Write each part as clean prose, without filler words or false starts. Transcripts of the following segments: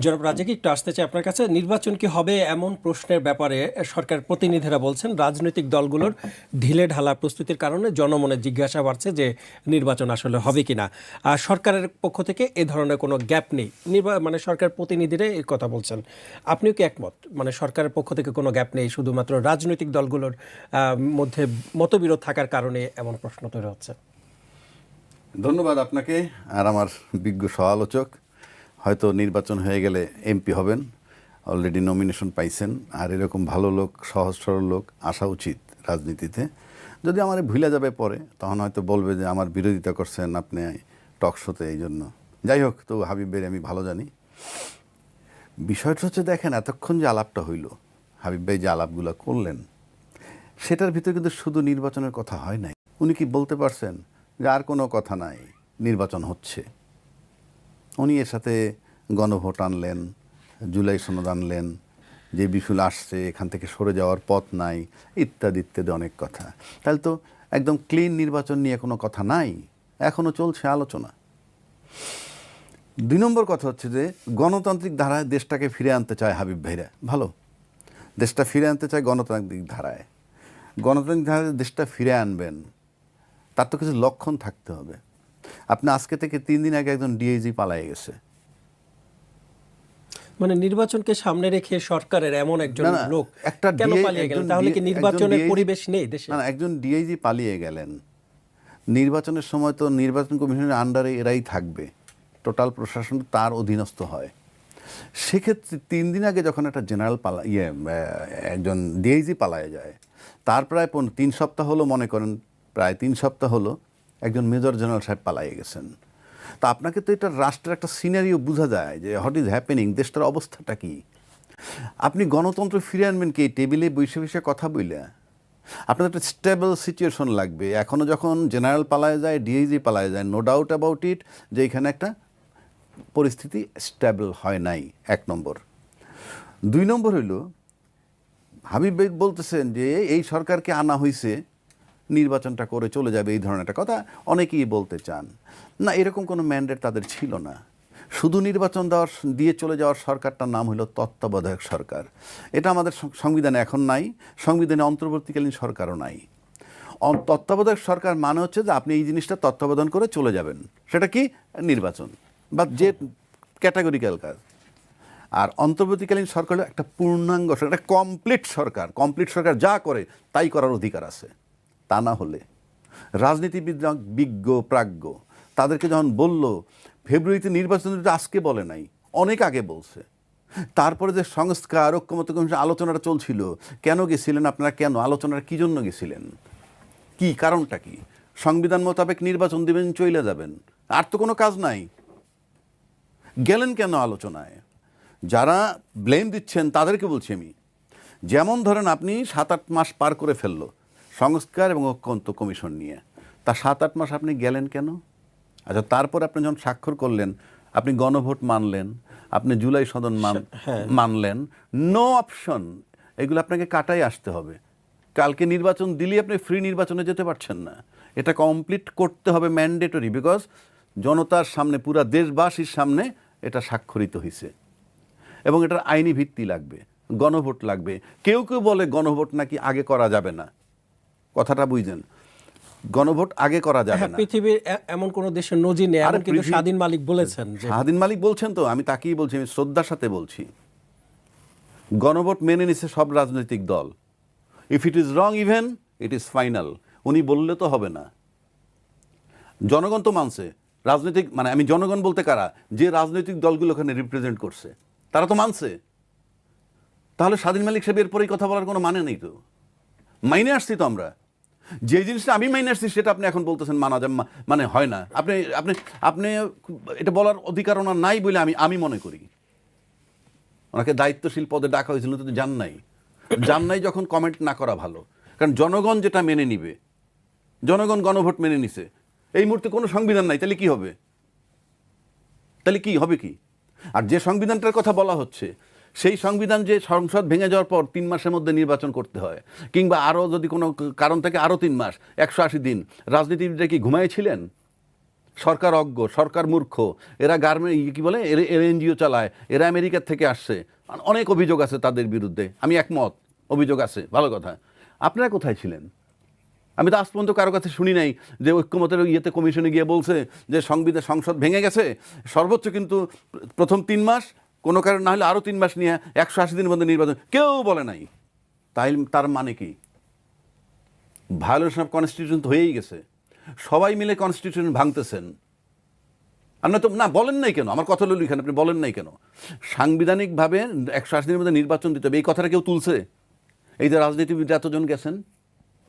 জনাব রাজাকে একটু আসতে চাই আপনার কাছে। নির্বাচন কি হবে এমন প্রশ্নের ব্যাপারে সরকার প্রতিনিধিরা বলছেন রাজনৈতিক দলগুলোর ঢিলে ঢালা প্রস্তুতির কারণে জনমনে জিজ্ঞাসা বাড়ছে যে নির্বাচন আসলে হবে কিনা। আর সরকারের পক্ষ থেকে এ ধরনের কোনো গ্যাপ নেই, মানে সরকার প্রতিনিধিরা এই কথা বলছেন। আপনিও কি একমত, মানে সরকারের পক্ষ থেকে কোনো গ্যাপ নেই, শুধুমাত্র রাজনৈতিক দলগুলোর মধ্যে মতবিরোধ থাকার কারণে এমন প্রশ্ন তৈরি হচ্ছে? ধন্যবাদ আপনাকে আর আমার বিজ্ঞ সমালোচক। হয়তো নির্বাচন হয়ে গেলে এমপি হবেন, অলরেডি নমিনেশন পাইছেন। আর এরকম ভালো লোক, সহজ সরল লোক আসা উচিত রাজনীতিতে। যদি আমার ভুলে যাবে পরে, তখন হয়তো বলবে যে আমার বিরোধিতা করছেন আপনি টক শোতে, এই জন্য। যাই হোক, তো হাবিব ভাই আমি ভালো জানি। বিষয়টা হচ্ছে, দেখেন এতক্ষণ যে আলাপটা হইল, হাবিব ভাই যে আলাপগুলো করলেন, সেটার ভিতরে কিন্তু শুধু নির্বাচনের কথা হয় নাই। উনি কি বলতে পারছেন যে আর কোনো কথা নাই, নির্বাচন হচ্ছে? উনি এর সাথে গণভোট আনলেন, জুলাই সনদ আনলেন, যে বিপুল আসছে, এখান থেকে সরে যাওয়ার পথ নাই, ইত্যাদি ইত্যাদি অনেক কথা। তাহলে তো একদম ক্লিন নির্বাচন নিয়ে কোনো কথা নাই, এখনও চলছে আলোচনা। 2 নম্বর কথা হচ্ছে যে গণতান্ত্রিক ধারায় দেশটাকে ফিরে আনতে চায় হাবিব ভাইরা। ভালো, দেশটা ফিরে আনতে চায় গণতান্ত্রিক ধারায়। গণতান্ত্রিক ধারায় দেশটা ফিরে আনবেন, তার তো কিছু লক্ষণ থাকতে হবে। আপনি আজকে থেকে 3 দিন আগে একজন ডিআইজি পালিয়ে গেছে। মানে নির্বাচনকে সামনে রেখে সরকারের এমন একজন লোক কেন পালিয়ে গেলেন? তাহলে কি নির্বাচনের পরিবেশ নেই দেশে? না, একজন ডিআইজি পালিয়ে গেলেন, নির্বাচনের সময় তো নির্বাচন কমিশনের আন্ডারে এরাই থাকবে, টোটাল প্রশাসন তার অধীনস্থ হয়। সেক্ষেত্রে 3 দিন আগে যখন একটা জেনারেল একজন ডিআইজি পালায়ে যায়, তার প্রায় 3 সপ্তাহ হলো, মনে করেন প্রায় 3 সপ্তাহ হলো একজন মেজর জেনারেল সাহেব পালিয়ে গেছেন। তা আপনাকে তো এটা রাষ্ট্রের একটা সিনারিও বোঝা যায় যে হোয়াট ইজ হ্যাপেনিং, দেশটার অবস্থাটা কি। আপনি গণতন্ত্র ফিরে আনবেন কি টেবিলে বসে বসে কথা বইলে? আপনার একটা স্টেবল সিচুয়েশন লাগবে। এখনও যখন জেনারেল পালায় যায়, ডিআইজি পালায় যায়, নো ডাউট অ্যাবাউট ইট যে এখানে একটা পরিস্থিতি স্টেবল হয় নাই, 1 নম্বর। 2 নম্বর হইল, হাবিব ভাই বলতেছেন যে এই সরকারকে আনা হয়েছে নির্বাচনটা করে চলে যাবে, এই ধরনের একটা কথা অনেকেই বলতে চান। না, এরকম কোনো ম্যান্ডেট তাদের ছিল না। শুধু নির্বাচন দিয়ে চলে যাওয়ার সরকারটার নাম হলো তত্ত্বাবধায়ক সরকার। এটা আমাদের সংবিধানে এখন নাই, সংবিধানে অন্তর্বর্তীকালীন সরকারও নাই। তত্ত্বাবধায়ক সরকার মানে হচ্ছে যে আপনি এই জিনিসটা তত্ত্বাবধান করে চলে যাবেন, সেটা কি নির্বাচন বা যে ক্যাটাগরিক্যাল কাজ। আর অন্তর্বর্তীকালীন সরকার হলো একটা পূর্ণাঙ্গ সরকার, একটা কমপ্লিট সরকার। কমপ্লিট সরকার যা করে তাই করার অধিকার আছে। তা না হলে রাজনীতিবিদরা বিজ্ঞ প্রাজ্ঞ, তাদেরকে যখন বলল ফেব্রুয়ারিতে নির্বাচন, আজকে বলে নাই, অনেক আগে বলছে। তারপরে যে সংস্কার ঐক্যমত্য কমিশন আলোচনাটা চলছিল, কেন গেছিলেন আপনারা? কেন আলোচনার কী জন্য গেছিলেন? কি কারণটা কি? সংবিধান মোতাবেক নির্বাচন দিবেন, চলে যাবেন, আর তো কোনো কাজ নাই। গেলেন কেন আলোচনায়? যারা ব্লেম দিচ্ছেন তাদেরকে বলছি আমি, যেমন ধরেন আপনি 7-8 মাস পার করে ফেললো সংস্কার এবং ঐক্যমত্য কমিশন নিয়ে, তা 7-8 মাস আপনি গেলেন কেন? আচ্ছা, তারপর আপনি যখন স্বাক্ষর করলেন, আপনি গণভোট মানলেন, আপনি জুলাই সদন মানলেন, নো অপশন, এগুলো আপনাকে কাটাই আসতে হবে। কালকে নির্বাচন দিলে আপনি ফ্রি নির্বাচনে যেতে পারছেন না, এটা কমপ্লিট করতে হবে, ম্যান্ডেটরি, বিকজ জনতার সামনে, পুরা দেশবাসীর সামনে এটা স্বাক্ষরিত হয়েছে এবং এটার আইনি ভিত্তি লাগবে, গণভোট লাগবে। কেউ কেউ বলে গণভোট নাকি আগে করা যাবে না, কথাটা বুঝছেন? গণভোট আগে করা যাবে না। পৃথিবীর এমন কোন দেশের নজির নেই, কিন্তু স্বাধীন মালিক বলেছেন। স্বাধীন মালিক বলছেন তো, আমি তাকেই বলছি, আমি শ্রদ্ধার সাথে বলছি। গণভোট মেনে নিছে সব রাজনৈতিক দল। If it is wrong even it is final. উনি বললে তো হবে না, জনগণ তো মানছে। রাজনৈতিক মানে আমি জনগণ বলতে কারা? যে রাজনৈতিক দলগুলো ওখানে রিপ্রেজেন্ট করছে তারা তো মানছে। তাহলে স্বাধীন মালিক সাহেব এরপরেই কথা বলার কোনো মানে নেই তো। মাইনে আসছি তো আমরা, যে জিনিসটা আমি মাইনে আসছি সেটা আপনি এখন বলতেছেন মানা যায়, মানে হয় না। আপনি আপনি আপনি এটা বলার অধিকার ওনার নাই বলে আমি মনে করি। ওনাকে দায়িত্বশীল পদে ডাকা হয়েছিল, তো জান নাই যখন কমেন্ট না করা ভালো। কারণ জনগণ যেটা মেনে নিবে, জনগণ গণভোট মেনে নিছে, এই মুহূর্তে কোনো সংবিধান নাই, তাহলে কি হবে? কি? আর যে সংবিধানটার কথা বলা হচ্ছে, সেই সংবিধান যে সংসদ ভেঙে যাওয়ার পর 3 মাসের মধ্যে নির্বাচন করতে হয়, কিংবা আরও যদি কোনো কারণ থাকে আরও 3 মাস, 180 দিন, রাজনীতিবিদরা কি ঘুমাইছিলেন? সরকার অজ্ঞ, সরকার মূর্খ, এরা গার্মেন্ট কি বলে এরা এনজিও চালায়, এরা আমেরিকার থেকে আসছে, অনেক অভিযোগ আছে তাদের বিরুদ্ধে, আমি একমত, অভিযোগ আছে, ভালো কথা। আপনারা কোথায় ছিলেন? আমি তো আজ পর্যন্ত কারো কাছে শুনি নাই যে ঐক্যমতের ইয়েতে কমিশনে গিয়ে বলছে যে সংসদ ভেঙে গেছে, সর্বোচ্চ কিন্তু প্রথম 3 মাস, কোনো কারণ না হলে আরও 3 মাস নিয়ে 180 দিনের মধ্যে নির্বাচন, কেউ বলে নাই। তাই তার মানে কি? ভায়োলেশন অফ কনস্টিটিউশন তো হয়েই গেছে, সবাই মিলে কনস্টিটিউশন ভাঙতেছেন। আপনার তো না বলেন নাই কেন? আমার কথা হলো এখানে আপনি বলেন নাই কেন সাংবিধানিকভাবে 180 দিনের মধ্যে নির্বাচন দিতে হবে? এই কথাটা কেউ তুলছে? এই যে রাজনীতিবিদ এতজন গেছেন,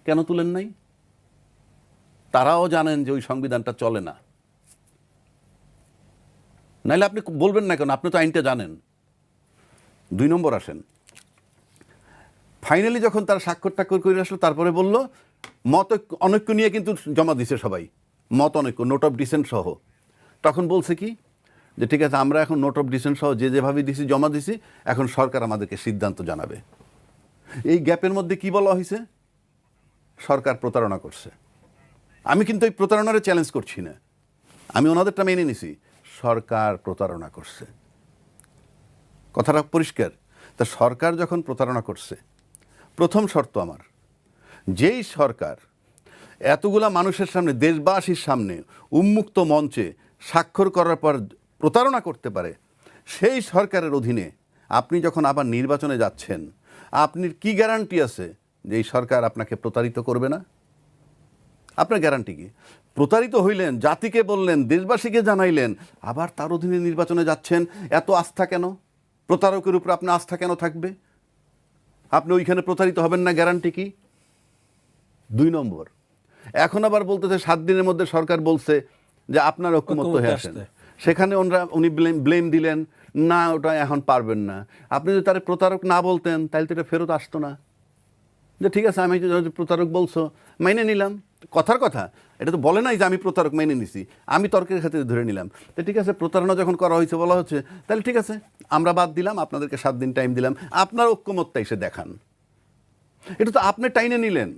কেন তুলেন নাই? তারাও জানেন যে ওই সংবিধানটা চলে না, নাইলে আপনি বলবেন না কেন? আপনি তো আইনটা জানেন। 2 নম্বর আসেন, ফাইনালি যখন তারা স্বাক্ষর টাক্ষর করে আসলো, তারপরে বলল মত অনৈক্য নিয়ে কিন্তু জমা দিছে সবাই, মত অনৈক্য, নোট অফ ডিসেন্ট সহ। তখন বলছে কি যে ঠিক আছে, আমরা এখন নোট অফ ডিসেন্ট সহ যে যেভাবে দিছি জমা দিছি, এখন সরকার আমাদেরকে সিদ্ধান্ত জানাবে। এই গ্যাপের মধ্যে কি বলা হয়েছে? সরকার প্রতারণা করছে। আমি কিন্তু এই প্রতারণারে চ্যালেঞ্জ করছি না, আমি ওনাদেরটা মেনে নিছি, সরকার প্রতারণা করছে, কথাটা পরিষ্কার। তা সরকার যখন প্রতারণা করছে, প্রথম শর্ত আমার, যেই সরকার এতগুলা মানুষের সামনে, দেশবাসীর সামনে উন্মুক্ত মঞ্চে স্বাক্ষর করার পর প্রতারণা করতে পারে, সেই সরকারের অধীনে আপনি যখন আবার নির্বাচনে যাচ্ছেন, আপনি কি গ্যারান্টি আছে যে এই সরকার আপনাকে প্রতারিত করবে না? আপনার গ্যারান্টি কি? প্রতারিত হইলেন, জাতিকে বললেন, দেশবাসীকে জানাইলেন, আবার তার অধীনে নির্বাচনে যাচ্ছেন, এত আস্থা কেন? প্রতারকের উপর আপনার আস্থা কেন থাকবে? আপনি ওইখানে প্রতারিত হবেন না, গ্যারান্টি কি? 2 নম্বর, এখন আবার বলতেছে 7 দিনের মধ্যে সরকার বলছে যে আপনার ঐক্যমত হয়ে আসেন, সেখানে উনি ব্লেম দিলেন, না ওটা এখন পারবেন না। আপনি যদি তার প্রতারক না বলতেন, তাহলে তো এটা ফেরত আসতো না, যে ঠিক আছে আমি প্রতারক বলছো মেনে নিলাম, কথার কথা। এটা তো বলে নাই যে আমি প্রতারক মেনে নিছি, আমি তর্কের খাতিরে ধরে নিলাম। তো ঠিক আছে, প্রতারণা যখন করা হয়েছে, বলা হচ্ছে, তাহলে ঠিক আছে আমরা বাদ দিলাম, আপনাদেরকে 7 দিন টাইম দিলাম, আপনার ঐক্যমতটা এসে দেখান। এটা তো আপনি টাইনে নিলেন।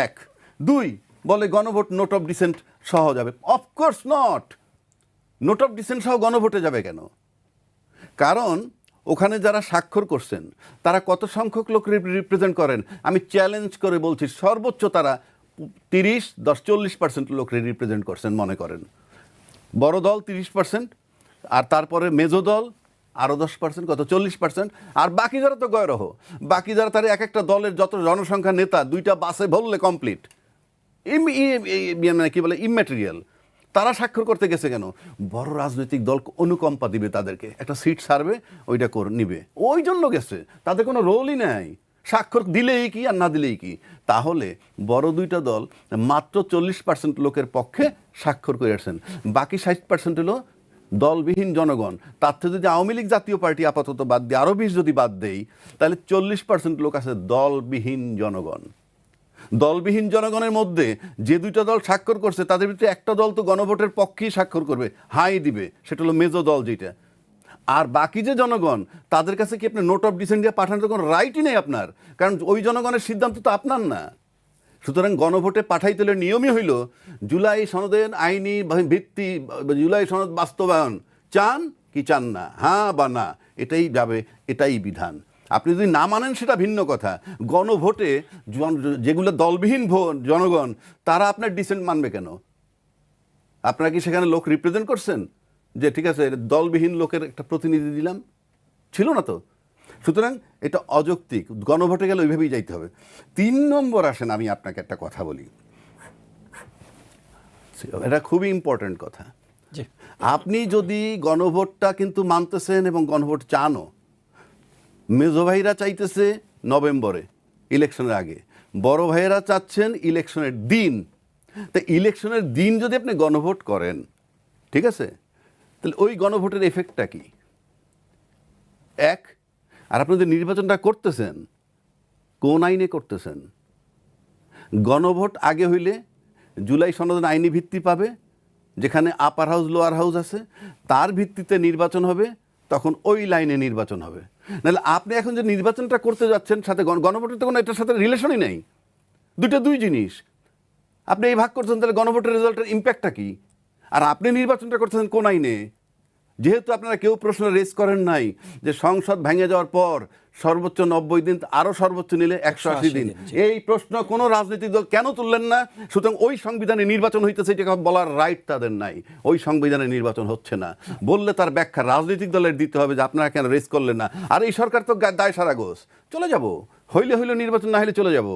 1 2 বলে গণভোট নোট অফ ডিসেন্ট সহ যাবে। Of course not, note of dissent সহ গণভোটে যাবে কেন? কারণ ওখানে যারা স্বাক্ষর করছেন তারা কত সংখ্যক লোক রিপ্রেজেন্ট করেন? আমি চ্যালেঞ্জ করে বলছি, সর্বোচ্চ তারা 30-40% লোক রিপ্রেজেন্ট করছেন মনে করেন। বড় দল 30%, আর তারপরে মেজো দল আরও 10%, কত 40%। আর বাকি যারা তো গয়রহ, বাকি যারা তার এক একটা দলের যত জনসংখ্যা, নেতা 2টা বাসে ভরলে কমপ্লিট, মানে কি বলে ইমম্যাটেরিয়াল, তারা স্বাক্ষর করতে গেছে কেন? বড় রাজনৈতিক দল অনুকম্পা দিবে তাদেরকে, একটা সিট ছাড়বে, ওইটা নিবে, ওই জন্য গেছে। তাদের কোনো রোলই নাই, স্বাক্ষর দিলেই কি আর না দিলেই কি। তাহলে বড় 2টা দল মাত্র 40% লোকের পক্ষে স্বাক্ষর করে আসছেন, বাকি 60% হলো দলবিহীন জনগণ। তার থেকে যদি আওয়ামী লীগ জাতীয় পার্টি আপাতত বাদ দিয়ে আরও 20 যদি বাদ দেই, তাহলে 40% লোক আছে দলবিহীন জনগণ। দলবিহীন জনগণের মধ্যে যে 2টা দল স্বাক্ষর করছে, তাদের ভিতরে একটা দল তো গণভোটের পক্ষেই স্বাক্ষর করবে, হাই দিবে, সেটা হলো মেজো দল যেটা। আর বাকি যে জনগণ, তাদের কাছে কি আপনি নোট অফ ডিসেন্ট দিয়ে পাঠানোর কোনো রাইটই নেই আপনার, কারণ ওই জনগণের সিদ্ধান্ত তো আপনার না। সুতরাং গণভোটে পাঠাইতে হলে নিয়মই হইল জুলাই সনদের আইনি ভিত্তি, জুলাই সনদ বাস্তবায়ন চান কি চান না, হ্যাঁ বা না, এটাই যাবে, এটাই বিধান। আপনি যদি না মানেন সেটা ভিন্ন কথা। গণভোটে যেগুলো দলবিহীন জনগণ, তারা আপনার ডিসেন্ট মানবে কেন? আপনারা কি সেখানে লোক রিপ্রেজেন্ট করছেন যে ঠিক আছে দলবিহীন লোকের একটা প্রতিনিধি দিলাম? ছিল না তো। সুতরাং এটা অযৌক্তিক, গণভোটে গেলে ওইভাবেই যাইতে হবে। 3 নম্বর আসেন, আমি আপনাকে একটা কথা বলি, এটা খুবই ইম্পর্টেন্ট কথা। আপনি যদি গণভোটটা কিন্তু মানতেছেন এবং গণভোট চানও, মেজো ভাইরা চাইতেছে নভেম্বরে ইলেকশনের আগে, বড় ভাইয়েরা চাচ্ছেন ইলেকশনের দিন। তো ইলেকশনের দিন যদি আপনি গণভোট করেন, ঠিক আছে, তাহলে ওই গণভোটের এফেক্টটা কি? 1, আর আপনি যে নির্বাচনটা করতেছেন কোন আইনে করতেছেন? গণভোট আগে হইলে জুলাই সনদের আইনি ভিত্তি পাবে, যেখানে আপার হাউস লোয়ার হাউস আছে, তার ভিত্তিতে নির্বাচন হবে, তখন ওই লাইনে নির্বাচন হবে। নাহলে আপনি এখন যে নির্বাচনটা করতে যাচ্ছেন, সাথে গণভোটের তো কোনো এটার সাথে রিলেশনই নেই, 2টা 2 জিনিস। আপনি এই ভাগ করছেন, তাহলে গণভোটের রেজাল্টের ইম্প্যাক্টটা কি? আর আপনি নির্বাচনটা করতেছেন কোন আইনে? যেহেতু আপনারা কেউ প্রশ্ন রেজ করেন নাই যে সংসদ ভেঙে যাওয়ার পর সর্বোচ্চ 90 দিন, আরো সর্বোচ্চ নিলে 180 দিন, এই প্রশ্ন কোনো রাজনৈতিক দল কেন তুললেন না? সুতরাং ওই সংবিধানে নির্বাচন হইতেছে এটা বলার রাইট তাদের নাই। ওই সংবিধানে নির্বাচন হচ্ছে না বললে তার ব্যাখ্যা রাজনৈতিক দলের দিতে হবে যে আপনারা কেন রেজ করলেন না। আর এই সরকার তো দায় সারা গোছ, চলে যাব, হইলে হইলে নির্বাচন, না হলে চলে যাব।